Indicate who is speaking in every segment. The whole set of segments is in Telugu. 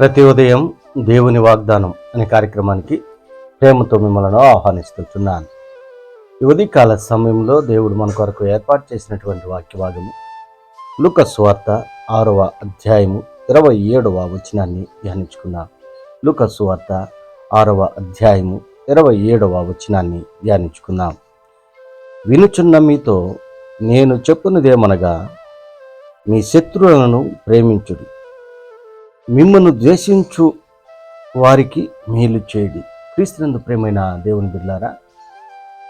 Speaker 1: ప్రతి ఉదయం దేవుని వాగ్దానం అనే కార్యక్రమానికి ప్రేమతో మిమ్మల్ని ఆహ్వానిస్తున్నాను. ఈ ఉదయకాల సమయంలో దేవుడు మన కొరకు ఏర్పాటు చేసినటువంటి వాక్యభాగము లూకా సువార్త 6వ అధ్యాయము 27వ వచనాన్ని ధ్యానించుకున్నాం. లూకా సువార్త 6వ అధ్యాయము 27వ వచనాన్ని ధ్యానించుకున్నాం. వినుచున్న మీతో నేను చెప్పున్నదేమనగా, మీ శత్రువులను ప్రేమించుడి, మిమ్మల్ని ద్వేషించు వారికి మేలు చేయడి. క్రీస్తునందు ప్రేమైన దేవుని బిడ్డలారా,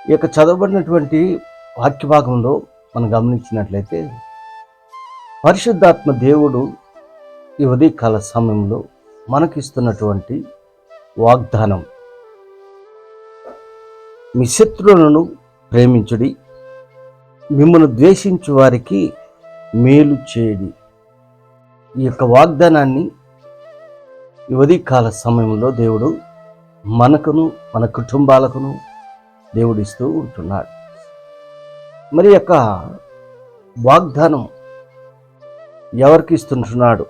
Speaker 1: ఈ యొక్క చదవబడినటువంటి వాక్య భాగంలో మనం గమనించినట్లయితే పరిశుద్ధాత్మ దేవుడు ఈ ఉదయకాల సమయంలో మనకిస్తున్నటువంటి వాగ్దానం, మీ శత్రువులను ప్రేమించుడి, మిమ్మల్ని ద్వేషించు వారికి మేలు చేయడి. ఈ యొక్క వాగ్దానాన్ని ఈ ఉదయకాల సమయంలో దేవుడు మనకును మన కుటుంబాలకును దేవుడు ఇస్తూ ఉంటున్నాడు. మరి యొక్క వాగ్దానం ఎవరికి ఇస్తుంటున్నాడు,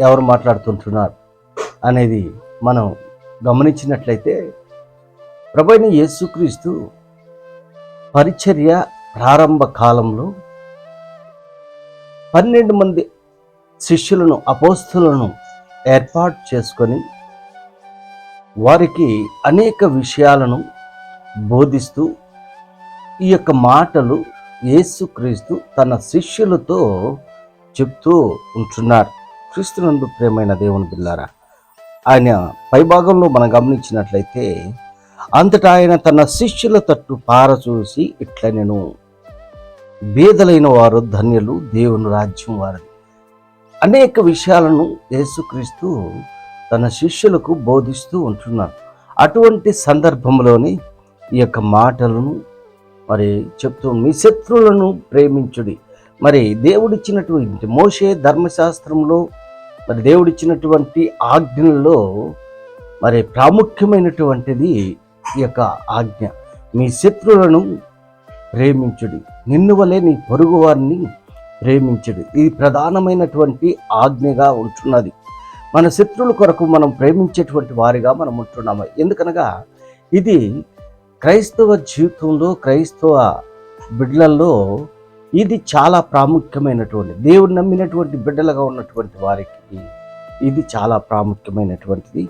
Speaker 1: ఎవరు మాట్లాడుతుంటున్నాడు అనేది మనం గమనించినట్లయితే, ప్రభువైన యేసుక్రీస్తు పరిచర్య ప్రారంభ కాలంలో 12 మంది శిష్యులను, అపోస్తలులను ఏర్పాటు చేసుకొని వారికి అనేక విషయాలను బోధిస్తూ ఈ యొక్క మాటలు యేసుక్రీస్తు తన శిష్యులతో చెప్తూ ఉంటున్నారు. క్రీస్తునందు ప్రేమైన దేవుని బిడ్డలారా, ఆయన పైభాగంలో మనం గమనించినట్లయితే, అంతటా ఆయన తన శిష్యుల తట్టు పారచూసి ఇట్లా, నేను బీదలైన వారు ధన్యులు, దేవుని రాజ్యం వారిది. అనేక విషయాలను యేసుక్రీస్తు తన శిష్యులకు బోధిస్తూ ఉంటున్నాడు. అటువంటి సందర్భంలోని ఈ యొక్క మాటలను మరి చెప్తూ, మీ శత్రువులను ప్రేమించుడి. మరి దేవుడిచ్చినటువంటి మోషే ధర్మశాస్త్రంలో మరి దేవుడిచ్చినటువంటి ఆజ్ఞలలో మరి ప్రాముఖ్యమైనటువంటిది ఈ యొక్క ఆజ్ఞ, మీ శత్రువులను ప్రేమించుడి, నిన్ను వలె నీ పొరుగు వారిని ప్రేమించుడి. ఇది ప్రధానమైనటువంటి ఆజ్ఞగా ఉంటున్నది. మన శత్రువుల కొరకు మనం ప్రేమించేటువంటి వారిగా మనం ఉంటున్నాము. ఎందుకనగా ఇది క్రైస్తవ జీవితంలో, క్రైస్తవ బిడ్డలలో ఇది చాలా ప్రాముఖ్యమైనటువంటి, దేవుడు నమ్మినటువంటి బిడ్డలుగా ఉన్నటువంటి వారికి ఇది చాలా ప్రాముఖ్యమైనటువంటిది.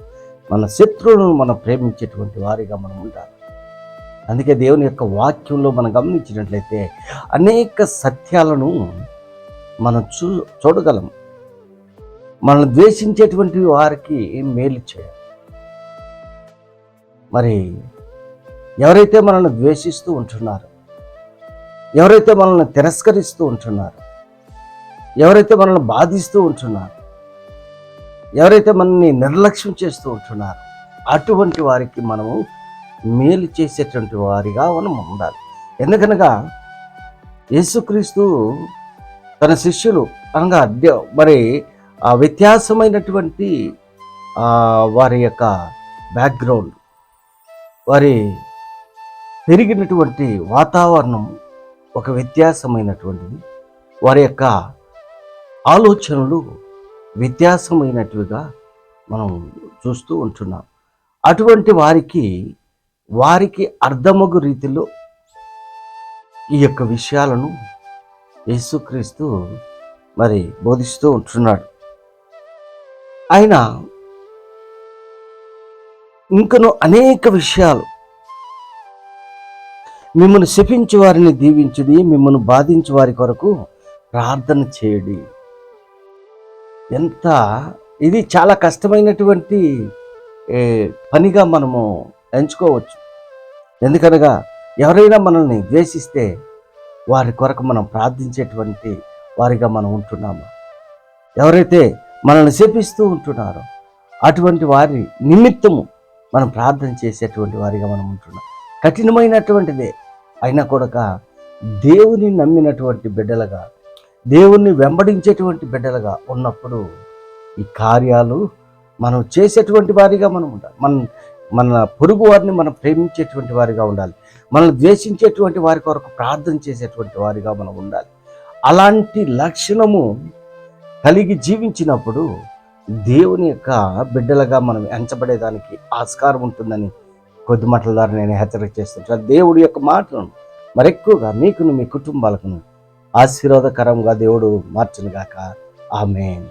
Speaker 1: మన శత్రువులను మనం ప్రేమించేటువంటి వారిగా మనం ఉండాలి. అందుకే దేవుని యొక్క వాక్యంలో మనం గమనించినట్లయితే అనేక సత్యాలను మనం చూడగలం. మనల్ని ద్వేషించేటువంటి వారికి మేలు చేయాలి. మరి ఎవరైతే మనల్ని ద్వేషిస్తూ ఉంటున్నారో, ఎవరైతే మనల్ని తిరస్కరిస్తూ ఉంటున్నారో, ఎవరైతే మనల్ని బాధిస్తూ ఉంటున్నారో, ఎవరైతే మనల్ని నిర్లక్ష్యం చేస్తూ ఉంటున్నారో, అటువంటి వారికి మనము మేలు చేసేటువంటి వారిగా మనం ఉండాలి. ఎందుకనగా యేసుక్రీస్తు తన శిష్యులు అనగా మరి ఆ వ్యత్యాసమైనటువంటి వారి యొక్క బ్యాక్గ్రౌండ్, వారి పెరిగినటువంటి వాతావరణం ఒక వ్యత్యాసమైనటువంటిది, వారి యొక్క ఆలోచనలు వ్యత్యాసమైనట్టుగా మనం చూస్తూ ఉంటున్నాం. అటువంటి వారికి అర్థమగు రీతిలో ఈ యొక్క విషయాలను యేసుక్రీస్తు మరి బోధిస్తూ ఉంటున్నాడు. ఆయన ఇంకను అనేక విషయాలు, మిమ్మల్ని శపించు వారిని దీవించుడి, మిమ్మల్ని బాధించు వారి కొరకు ప్రార్థన చేయడి. ఎంత ఇది చాలా కష్టమైనటువంటి పనిగా మనము ఎంచుకోవచ్చు. ఎందుకనగా ఎవరైనా మనల్ని ద్వేషిస్తే వారి కొరకు మనం ప్రార్థించేటువంటి వారిగా మనం ఉంటున్నాము. ఎవరైతే మనల్ని శపిస్తూ ఉంటున్నారో అటువంటి వారి నిమిత్తము మనం ప్రార్థన చేసేటువంటి వారిగా మనం ఉంటున్నాం. కఠినమైనటువంటిదే అయినా కూడా దేవుని నమ్మినటువంటి బిడ్డలుగా, దేవుణ్ణి వెంబడించేటువంటి బిడ్డలుగా ఉన్నప్పుడు ఈ కార్యాలు మనం చేసేటువంటి వారిగా మనం ఉండాలి. మన పొరుగు వారిని మనం ప్రేమించేటువంటి వారిగా ఉండాలి. మనల్ని ద్వేషించేటువంటి వారి కొరకు ప్రార్థన చేసేటువంటి వారిగా మనం ఉండాలి. అలాంటి లక్షణము కలిగి జీవించినప్పుడు దేవుని యొక్క బిడ్డలుగా మనం ఎంచబడేదానికి ఆస్కారం ఉంటుందని కొద్ది మాటల ద్వారా నేను హెచ్చరిక చేస్తుంటాను. దేవుడి యొక్క మాటలను మరెక్కువగా మీకును మీ కుటుంబాలకును ఆశీర్వాదకరంగా దేవుడు మార్చునుగాక. ఆమేన్.